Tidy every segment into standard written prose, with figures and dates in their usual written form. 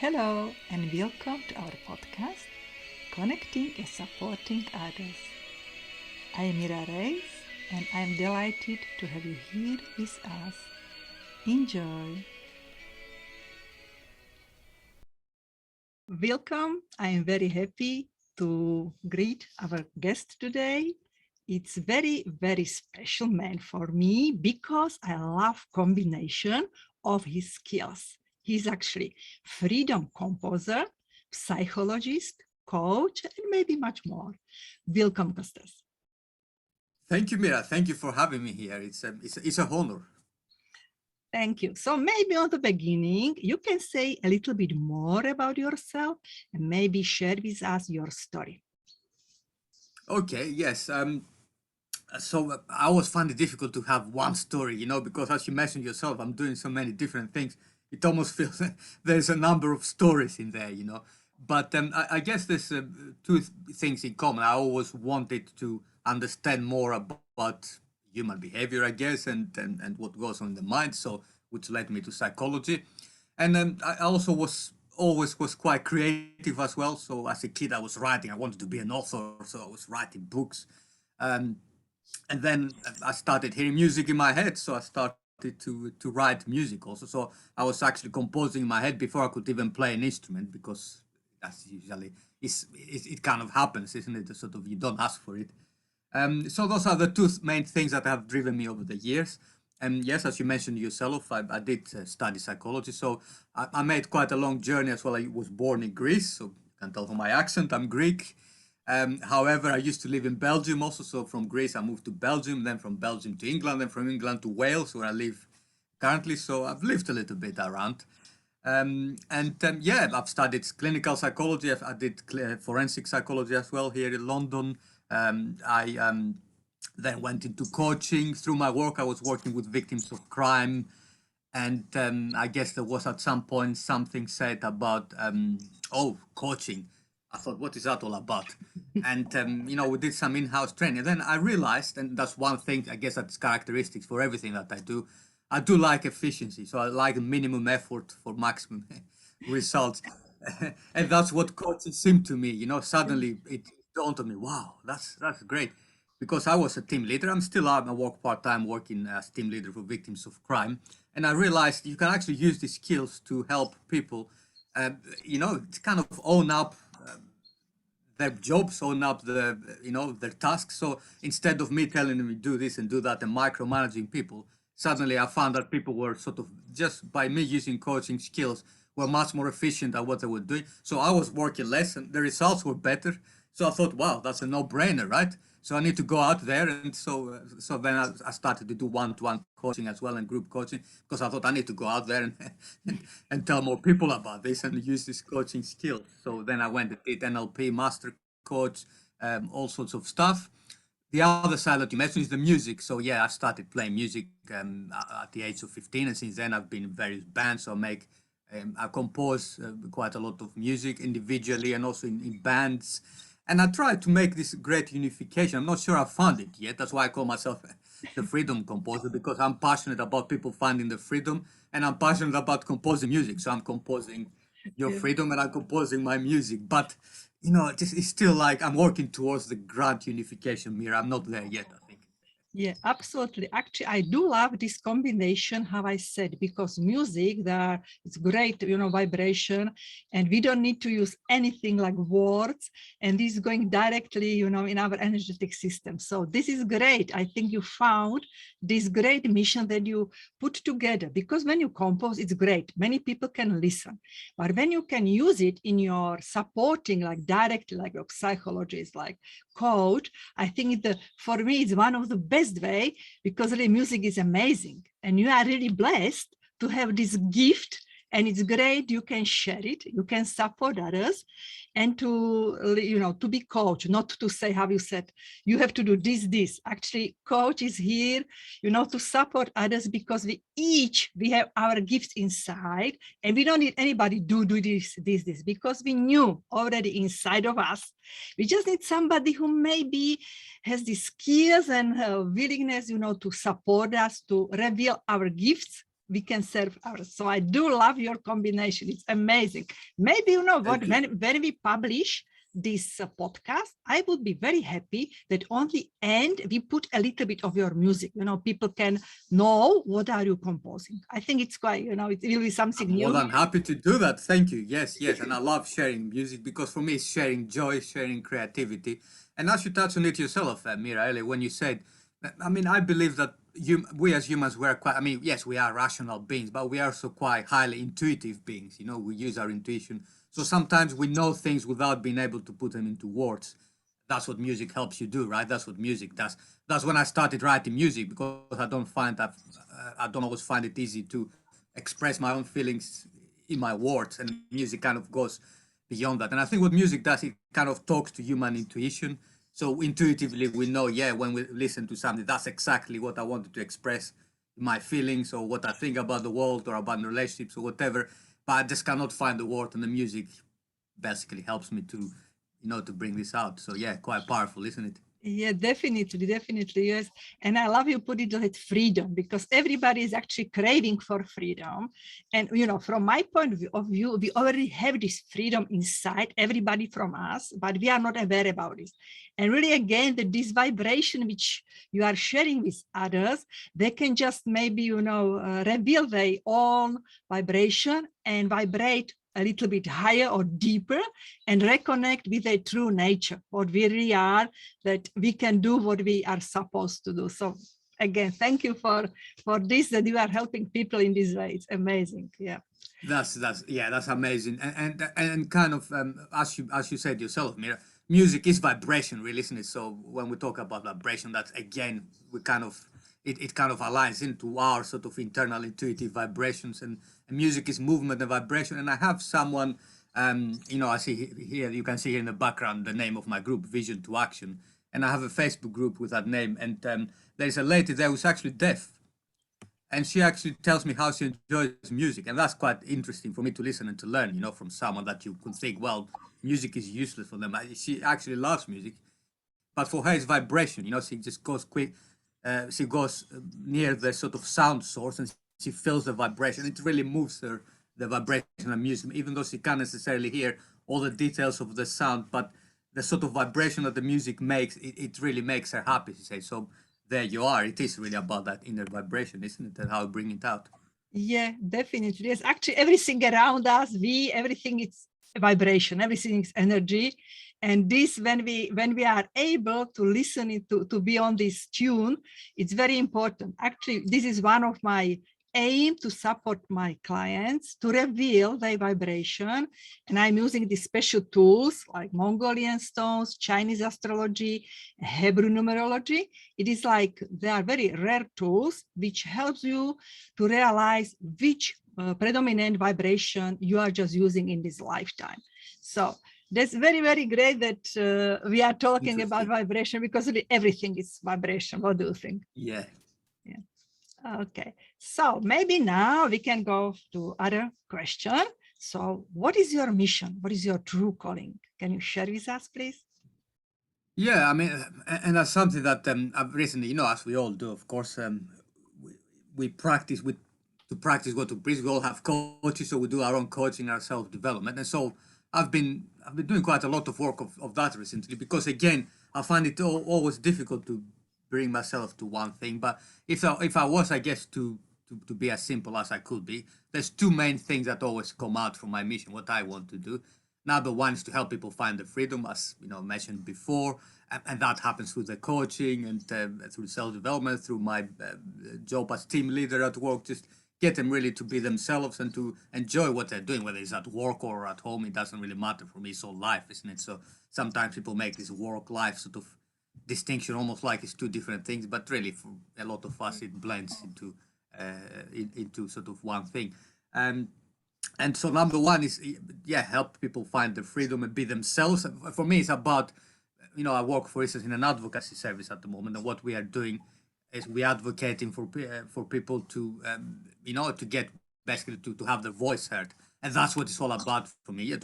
Hello and welcome to our podcast, Connecting and Supporting Others. I am Mira Reis and I am delighted to have you here with us. Enjoy. Welcome. I am very happy to greet our guest today. It's very special man for me because I love combination of his skills. He's actually freedom composer, psychologist, coach, and maybe much more. Welcome, Kostas. Thank you, Mira. Thank you for having me here. It's a honor. Thank you. So maybe on the beginning, you can say a little bit more about yourself and maybe share with us your story. Okay, yes. So I always find it difficult to have one story, because as you mentioned yourself, I'm doing so many different things. It almost feels there's a number of stories in there. But I guess there's two things in common. I always wanted to understand more about human behavior, I guess, and what goes on in the mind. So which led me to psychology, and I also always was quite creative as well. So as a kid, I was writing. I wanted to be an author, so I was writing books. Um, and then I started hearing music in my head, so I started to write music also. So I was actually composing in my head before I could even play an instrument, because that's usually it kind of happens, isn't it? Sort of, you don't ask for it. So those are the two main things that have driven me over the years. And yes, as you mentioned yourself, I did study psychology, so I made quite a long journey as well. I was born in Greece, so you can tell from my accent I'm Greek. However, I used to live in Belgium also, so from Greece I moved to Belgium, then from Belgium to England, then from England to Wales, where I live currently. So I've lived a little bit around. Yeah, I've studied clinical psychology. I did forensic psychology as well here in London. I then went into coaching. Through my work, I was working with victims of crime. And I guess there was at some point something said about, coaching. I thought, what is that all about? And, we did some in-house training. And then I realized, and that's one thing, I guess that's characteristics for everything that I do like efficiency. So I like minimum effort for maximum results. And that's what coaching seemed to me. Suddenly it dawned on me, wow, that's great. Because I was a team leader. I'm still out. I work part-time working as team leader for victims of crime. And I realized you can actually use these skills to help people, to kind of own up their jobs, own up their tasks. So instead of me telling them do this and do that and micromanaging people, suddenly I found that people were sort of, just by me using coaching skills, were much more efficient at what they were doing. So I was working less and the results were better. So I thought, wow, that's a no-brainer, right? So I need to go out there, and so then I started to do one-to-one coaching as well and group coaching, because I thought I need to go out there and and tell more people about this and use this coaching skill. So then I went and did NLP, master coach, all sorts of stuff. The other side that you mentioned is the music. So yeah, I started playing music at the age of 15, and since then I've been in various bands. So I compose quite a lot of music individually and also in bands. And I try to make this great unification. I'm not sure I found it yet. That's why I call myself the freedom composer, because I'm passionate about people finding the freedom, and I'm passionate about composing music. So I'm composing your Yeah. freedom and I'm composing my music. But it's still like I'm working towards the grand unification, Mira. I'm not there yet, I think. Yeah, absolutely. Actually, I do love this combination, how I said, because music, it's great, vibration, and we don't need to use anything like words, and this is going directly, in our energetic system. So this is great. I think you found this great mission that you put together, because when you compose, it's great. Many people can listen, but when you can use it in your supporting, like directly, like a psychologist, like coach, I think for me, it's one of the best way, because the music is amazing and you are really blessed to have this gift, and it's great. You can share it, you can support others, and to be coach, not to say, how you said, you have to do this. Actually, coach is here, to support others, because we have our gifts inside, and we don't need anybody do this, because we knew already inside of us. We just need somebody who maybe has the skills and willingness, to support us, to reveal our gifts we can serve others. So I do love your combination. It's amazing. Maybe you know what, when we publish this podcast, I would be very happy that on the end we put a little bit of your music. You know, people can know what are you composing. I think it's quite, you know, it will be something new. Well, I'm happy to do that. Thank you. Yes, yes. And I love sharing music because for me it's sharing joy, sharing creativity. And as you touched on it yourself, Mira, earlier when you said, I mean, I believe that we as humans, we're quite, I mean, yes, we are rational beings, but we are also quite highly intuitive beings. You know, we use our intuition. So sometimes we know things without being able to put them into words. That's what music helps you do, right? That's what music does. That's when I started writing music because I don't always find it easy to express my own feelings in my words, and music kind of goes beyond that. And I think what music does, it kind of talks to human intuition. So intuitively we know, yeah, when we listen to something, that's exactly what I wanted to express, my feelings or what I think about the world or about relationships or whatever, but I just cannot find the word, and the music basically helps me to, you know, to bring this out. So yeah, quite powerful, isn't it? Yeah, definitely, definitely, yes. And I love you put it like freedom, because everybody is actually craving for freedom. And, you know, from my point of view, we already have this freedom inside, everybody from us, but we are not aware about it. And really, again, that this vibration which you are sharing with others, they can just maybe, you know, reveal their own vibration and vibrate a little bit higher or deeper and reconnect with their true nature, what we really are, that we can do what we are supposed to do. So again, thank you for this, that you are helping people in this way. It's amazing. Yeah. That's yeah, that's amazing. And kind of as you said yourself, Mira, music is vibration, really, isn't it? So when we talk about vibration, that's again we kind of it kind of aligns into our sort of internal intuitive vibrations, and music is movement and vibration. And I have someone, you know, I see here, you can see here in the background the name of my group, Vision to Action, and I have a Facebook group with that name. And there's a lady there who's actually deaf, and she actually tells me how she enjoys music, and that's quite interesting for me to listen and to learn, you know, from someone that you could think, well, music is useless for them. She actually loves music, but for her it's vibration, you know. She just goes quick, she goes near the sort of sound source, and she feels the vibration. It really moves her, the vibration of music, even though she can't necessarily hear all the details of the sound, but the sort of vibration that the music makes, it really makes her happy, she says. So there you are. It is really about that inner vibration, isn't it? And how to bring it out. Yeah, definitely. Yes, actually everything around us, everything is vibration, everything is energy. And this, when we are able to listen it, to be on this tune, it's very important. Actually, this is one of my aim, to support my clients to reveal their vibration. And I'm using these special tools like Mongolian stones, Chinese astrology, Hebrew numerology. It is like they are very rare tools which helps you to realize which predominant vibration you are just using in this lifetime. So that's very, very great that we are talking about vibration, because everything is vibration. What do you think? Yeah. Yeah. Okay, so maybe now we can go to other question. So what is your mission? What is your true calling? Can you share with us, please? Yeah, I mean, and that's something that I've recently, you know, as we all do, of course, we practice to practice what to preach. We all have coaches, so we do our own coaching, our self development, and so I've been doing quite a lot of work of that recently, because again, I find it always difficult to bring myself to one thing. But if I was, I guess, to be as simple as I could be, there's two main things that always come out from my mission, what I want to do. Number one is to help people find the freedom, as you know, mentioned before, and that happens through the coaching and through self-development, through my job as team leader at work. Just get them really to be themselves and to enjoy what they're doing, whether it's at work or at home. It doesn't really matter for me. It's all life, isn't it? So sometimes people make this work-life sort of distinction almost like it's two different things, but really for a lot of us it blends into sort of one thing. And so number one is, yeah, help people find the freedom and be themselves. For me, it's about, you know, I work, for instance, in an advocacy service at the moment, and what we are doing is we advocating for people to, you know, to get basically to have their voice heard, and that's what it's all about for me. Yeah,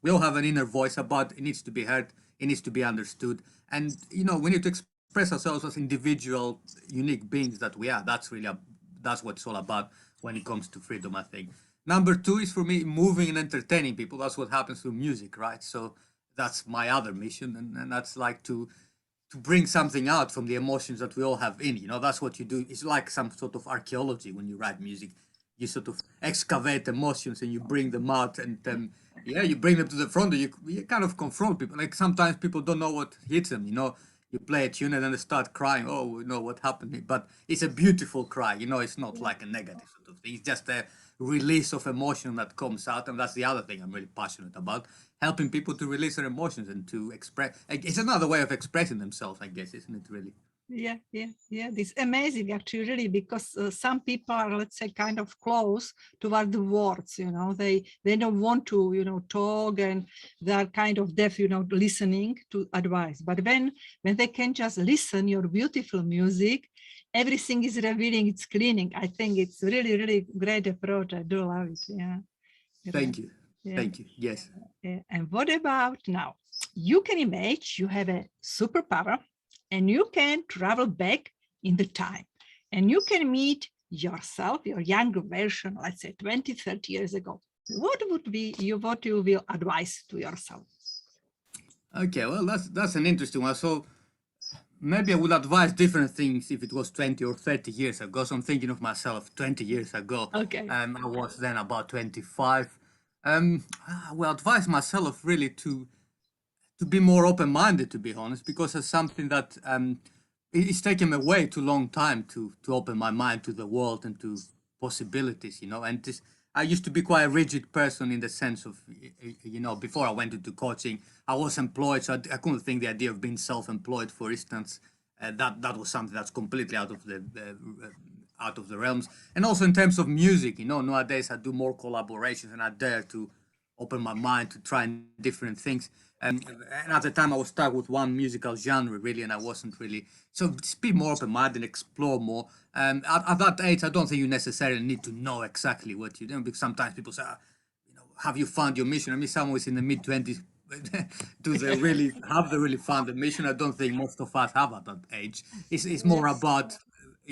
we all have an inner voice, about it needs to be heard, it needs to be understood, and you know, we need to express ourselves as individual, unique beings that we are. That's really that's what it's all about. when it comes to freedom, I think. Number two is for me moving and entertaining people. That's what happens through music, right? So that's my other mission, and that's like to bring something out from the emotions that we all have in. That's what you do. It's like some sort of archaeology when you write music. You sort of excavate emotions and you bring them out, and yeah, you bring them to the front. You kind of confront people. Like sometimes people don't know what hits them. You play a tune and then they start crying. Oh, what happened? But it's a beautiful cry. It's not like a negative sort of thing. It's just a release of emotion that comes out, and that's the other thing I'm really passionate about, helping people to release their emotions and to express. It's another way of expressing themselves, I guess, isn't it, really? Yeah. This amazing, actually, really, because some people are, let's say, kind of close toward the words. They don't want to, talk, and they're kind of deaf, listening to advice. But when they can just listen your beautiful music, everything is revealing, it's cleaning. I think it's really, really great approach. I do love it. Yeah. Thank you. Yeah. Thank you. Yes. Yeah. And what about now? You can imagine you have a superpower and you can travel back in the time and you can meet yourself, your younger version, let's say 20, 30 years ago. What would be what you will advise to yourself? Okay, well, that's an interesting one. So maybe I would advise different things if it was 20 or 30 years ago. So I'm thinking of myself 20 years ago. Okay. I was then about 25. I will advise myself really to be more open-minded, to be honest, because it's something that it's taken me way too long time to open my mind to the world and to possibilities, and this, I used to be quite a rigid person in the sense of, before I went into coaching, I was employed, so I couldn't think the idea of being self-employed, for instance. That was something that's completely out of the realms. And also in terms of music, nowadays I do more collaborations and I dare to open my mind to try different things. And at the time, I was stuck with one musical genre, really, and I wasn't really. So just be more open-minded and explore more. At that age, I don't think you necessarily need to know exactly what you're doing, because sometimes people say, have you found your mission? I mean, someone who's in the mid-20s, do they really found the mission? I don't think most of us have at that age. It's more about,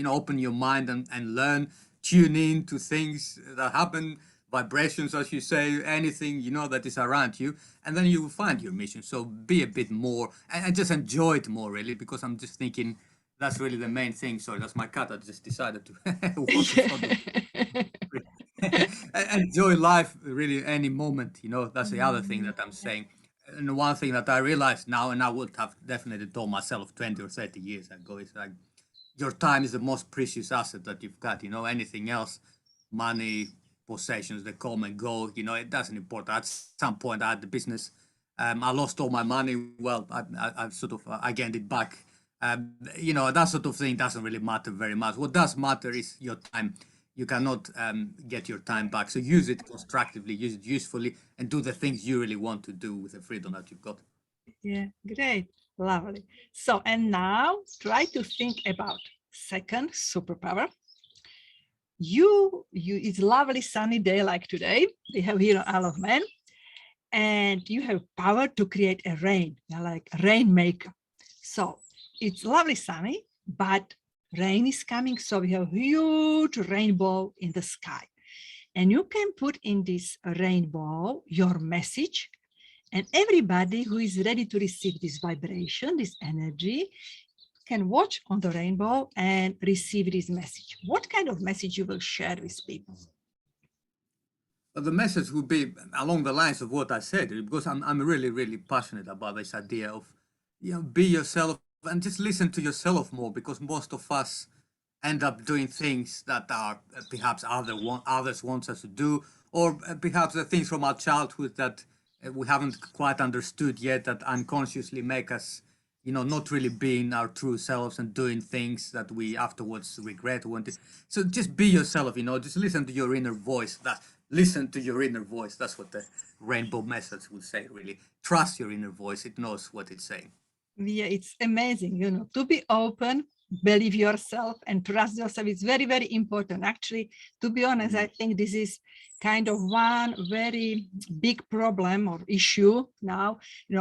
open your mind and learn, tune in to things that happen, vibrations, as you say, anything, that is around you, and then you will find your mission. So be a bit more and just enjoy it more, really, because I'm just thinking that's really the main thing. Sorry, that's my cat that just decided to walk in front of me. Enjoy life, really, any moment, that's the other thing that I'm saying. And one thing that I realize now, and I would have definitely told myself 20 or 30 years ago, is like, your time is the most precious asset that you've got. Anything else, money, possessions, they come and go. It doesn't important. At some point, I had the business. I lost all my money. Well, I sort of I gained it back. That sort of thing doesn't really matter very much. What does matter is your time. You cannot get your time back. So use it constructively, use it usefully, and do the things you really want to do with the freedom that you've got. Yeah, great. Lovely. So, and now try to think about second superpower. It's lovely sunny day like today. We have here on Isle of Man, and you have power to create a rain. You're like a rainmaker. So it's lovely sunny, but rain is coming. So we have a huge rainbow in the sky. And you can put in this rainbow your message, and everybody who is ready to receive this vibration, this energy, can watch on the rainbow and receive this message. What kind of message you will share with people? The message would be along the lines of what I said, because I'm really, really passionate about this idea of, be yourself and just listen to yourself more, because most of us end up doing things that are perhaps others want us to do, or perhaps the things from our childhood that we haven't quite understood yet, that unconsciously make us, not really being our true selves and doing things that we afterwards regret. So just be yourself, just listen to your inner voice. Listen to your inner voice. That's what the rainbow message would say, really. Trust your inner voice. It knows what it's saying. Yeah, it's amazing, to be open, believe yourself and trust yourself. It's very, very important. Actually, to be honest, I think this is kind of one very big problem or issue now.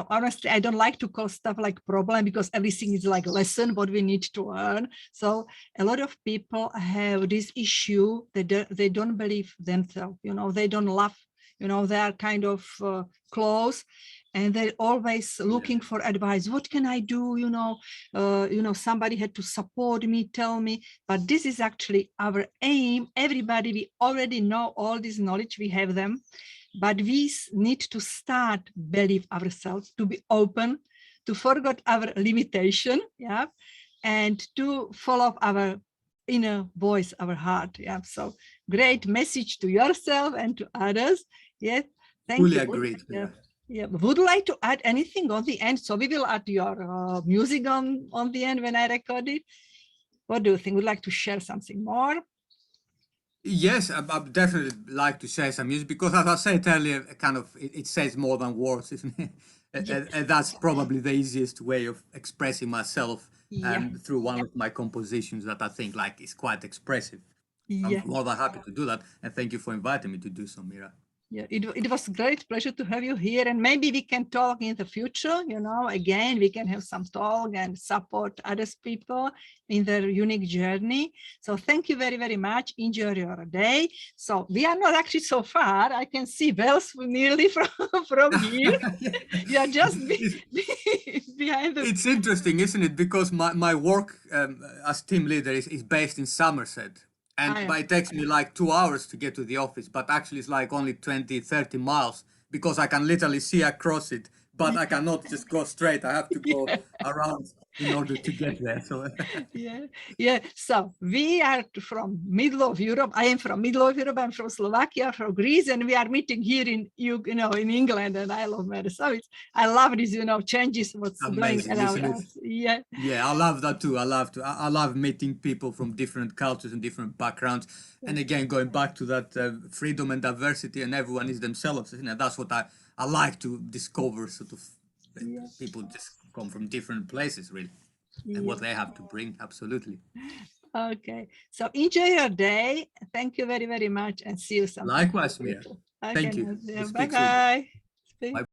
Honestly, I don't like to call stuff like problem, because everything is like lesson what we need to learn. So a lot of people have this issue that they don't believe themselves. They don't love. They are kind of close, and they're always looking for advice. What can I do? Somebody had to support me, tell me. But this is actually our aim. Everybody, we already know all this knowledge, we have them, but we need to start believe ourselves, to be open, to forget our limitation, yeah, and to follow our inner voice, our heart. Yeah. So great message to yourself and to others. Yes. Thank Fully you. agreed. Yeah. Yeah. Would you like to add anything on the end? So we will add your music on the end when I record it. What do you think? Would you like to share something more? Yes, I definitely like to share some music, because, as I said earlier, kind of it says more than words, isn't it? And that's probably the easiest way of expressing myself, through one of my compositions that I think like is quite expressive. I'm more than happy to do that, and thank you for inviting me to do so, Mira. Yeah, it was a great pleasure to have you here, and maybe we can talk in the future. Again, we can have some talk and support other people in their unique journey. So thank you very, very much. Enjoy your day. So we are not actually so far. I can see Wales nearly from here. You are just behind the... It's interesting, isn't it? Because my work as team leader is based in Somerset. And it takes me like 2 hours to get to the office, but actually it's like only 20, 30 miles, because I can literally see across it, but I cannot just go straight. I have to go around in order to get there. So yeah. So we are from middle of Europe. I am from middle of Europe. I'm from Slovakia, from Greece, and we are meeting here in in England, and I love it. So I love this, changes what's amazing, going around us. Yeah, I love that too. I love meeting people from different cultures and different backgrounds. And again, going back to that freedom and diversity, and everyone is themselves, isn't it? That's what I like to discover, sort of. People just come from different places, really, and what they have to bring. Absolutely. Okay, so enjoy your day. Thank you very, very much, and see you sometime. Likewise, Mia. Thank you. Bye-bye. Bye.